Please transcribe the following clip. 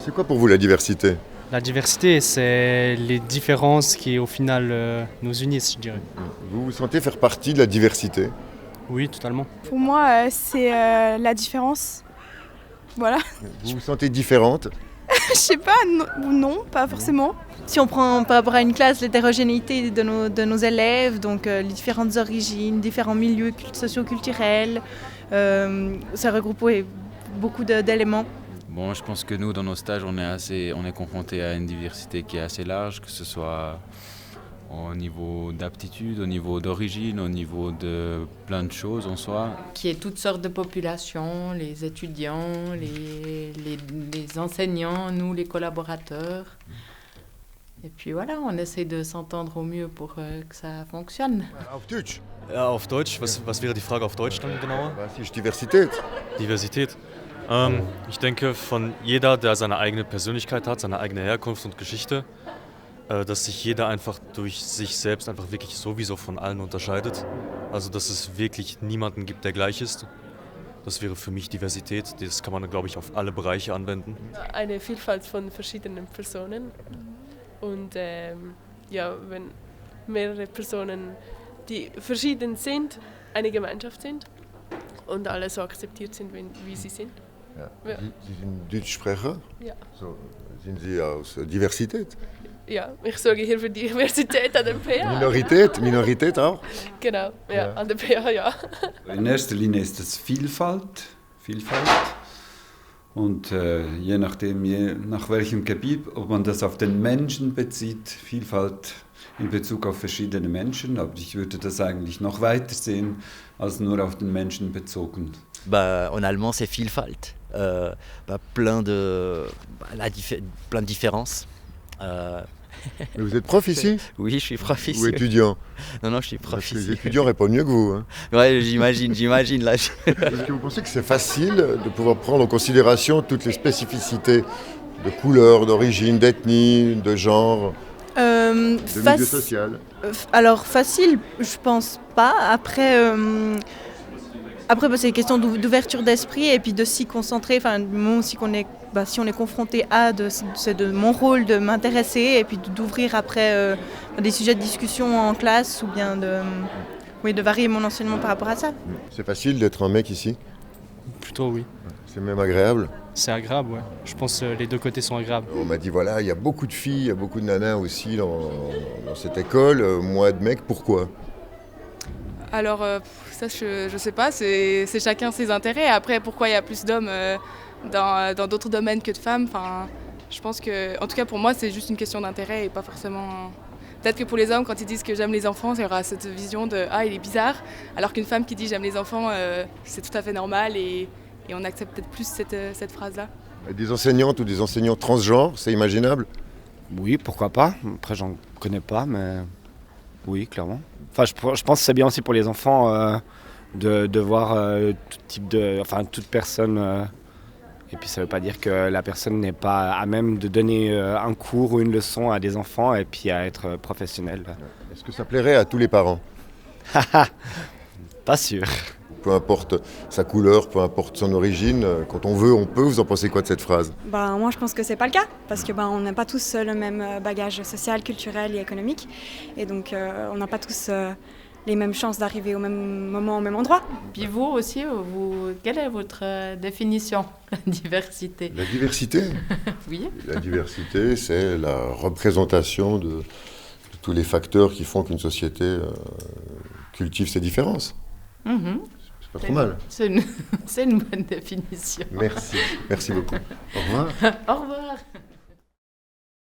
C'est quoi pour vous la diversité? La diversité, c'est les différences qui, au final, nous unissent, je dirais. Vous vous sentez faire partie de la diversité? Oui, totalement. Pour moi, c'est la différence. Voilà. Vous vous sentez différente? Je sais pas, non, pas forcément. Si on prend par rapport à une classe l'hétérogénéité de nos élèves, donc les différentes origines, différents milieux socio-culturels, ça regroupe beaucoup d'éléments. Bon, je pense que nous, dans nos stages, on est confronté à une diversité qui est assez large, que ce soit au niveau d'aptitude, au niveau d'origine, au niveau de plein de choses en soi. Qui est toutes sortes de populations, les étudiants, les enseignants, nous les collaborateurs. Et puis voilà, on essaie de s'entendre au mieux pour que ça fonctionne. Auf Deutsch. Ja, auf Deutsch. Was wäre die Frage auf Deutsch dann genauer? Was ist Diversität? Diversität. Ich denke, von jeder, der seine eigene Persönlichkeit hat, seine eigene Herkunft und Geschichte, dass sich jeder einfach durch sich selbst einfach wirklich sowieso von allen unterscheidet. Also dass es wirklich niemanden gibt, der gleich ist. Das wäre für mich Diversität. Das kann man, glaube ich, auf alle Bereiche anwenden. Eine Vielfalt von verschiedenen Personen. Und wenn mehrere Personen, die verschieden sind, eine Gemeinschaft sind und alle so akzeptiert sind, wie sie sind. Ja. Ja. Sie sind Deutschsprecher? Ja. So, sind Sie aus Diversität? Ja, ich sorge hier für Diversität an der PH. Minorität auch? Genau, ja, an der PH, ja. In erster Linie ist es Vielfalt. Und je nach welchem Gebiet, ob man das auf den Menschen bezieht, Vielfalt in Bezug auf verschiedene Menschen, aber ich würde das eigentlich noch weiter sehen als nur auf den Menschen bezogen. En allemand, c'est Vielfalt. Plein de différences. Mais vous êtes prof ici? Oui, je suis prof ici. Ou étudiant? Non, je suis prof ici. Les étudiants répondent mieux que vous. Hein. Ouais, j'imagine. Là. Est-ce que vous pensez que c'est facile de pouvoir prendre en considération toutes les spécificités de couleur, d'origine, d'ethnie, de genre, de milieu social? Alors, facile, je pense pas. Après, c'est une question d'ouverture d'esprit et puis de s'y concentrer. Enfin, du moment aussi si on est confronté c'est de mon rôle de m'intéresser et puis d'ouvrir après des sujets de discussion en classe ou bien de varier mon enseignement par rapport à ça. C'est facile d'être un mec ici? Plutôt oui. C'est même agréable? C'est agréable, ouais. Je pense que les deux côtés sont agréables. On m'a dit, voilà, il y a beaucoup de filles, il y a beaucoup de nanas aussi dans cette école. Moi, de mecs, pourquoi? Alors, ça, je sais pas, c'est chacun ses intérêts. Après, pourquoi il y a plus d'hommes dans d'autres domaines que de femmes? Enfin, je pense que, en tout cas pour moi, c'est juste une question d'intérêt et pas forcément... Peut-être que pour les hommes, quand ils disent que j'aime les enfants, il y aura cette vision de « Ah, il est bizarre », alors qu'une femme qui dit « J'aime les enfants », c'est tout à fait normal et on accepte peut-être plus cette phrase-là. Des enseignantes ou des enseignants transgenres, c'est imaginable? Oui, pourquoi pas. Après, j'en connais pas, mais oui, clairement. Enfin, je pense que c'est bien aussi pour les enfants de voir toute personne. Et puis ça ne veut pas dire que la personne n'est pas à même de donner un cours ou une leçon à des enfants et puis à être professionnel. Est-ce que ça plairait à tous les parents? Pas sûr. Peu importe sa couleur, peu importe son origine, quand on veut, on peut. Vous en pensez quoi de cette phrase? Moi, je pense que c'est pas le cas, parce que on n'a pas tous le même bagage social, culturel et économique, et donc on n'a pas tous les mêmes chances d'arriver au même moment, au même endroit. Puis vous aussi, quelle est votre définition de la diversité? La diversité? Oui. La diversité, c'est la représentation de tous les facteurs qui font qu'une société cultive ses différences. Mm-hmm. C'est pas trop mal. C'est une bonne définition. Merci beaucoup. Au revoir. Au revoir.